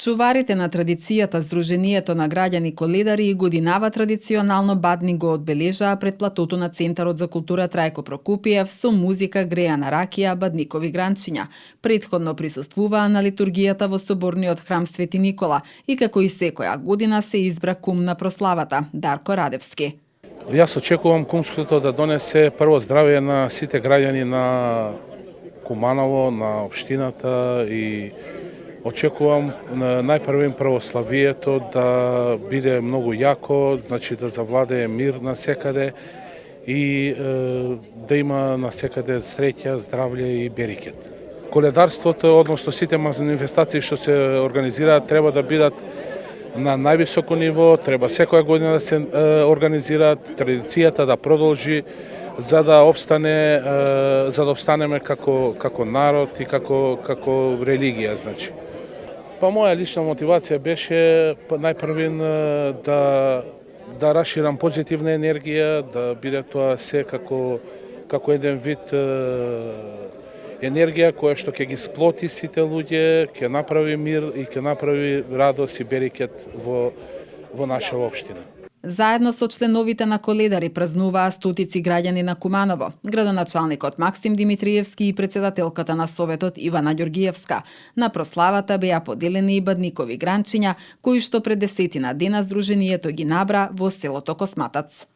Чуварите на традицијата Сдруженијето на граѓани Коледари и годинава традиционално бадни го одбележаа пред платото на Центарот за култура Трајко Прокупиев со музика, грејана ракија, бадникови гранчиња. Предходно присуствуваа на литургијата во соборниот храм Свети Никола и како и секоја година се избра кум на прославата Дарко Радевски. Јас очекувам кумството да донесе прво здравје на сите граѓани на Куманово, на општината и очекувам најпрвен православието да биде многу јако, значи да завладее мир на секаде и да има на секаде среќа, здравје и берекет. Коледарството, односно сите манифестации што се организираат, треба да бидат на највисоко ниво, треба секоја година да се организираат, традицијата да продолжи за да обстанеме како народ и како религија, значи. Па моја лична мотивација беше најпрвен да расширам позитивна енергија, да биде тоа се како еден вид енергија која што ќе ги сплоти сите луѓе, ќе направи мир и ќе направи радост и берекет во наша општина. Заедно со членовите на Коледари празнуваа стотици граѓани на Куманово, градоначалникот Максим Димитриевски и председателката на Советот Ивана Ѓоргиевска. На прославата беа поделени и бадникови гранчиња, кои што пред 10 дена Сдруженијето ги набра во селото Косматац.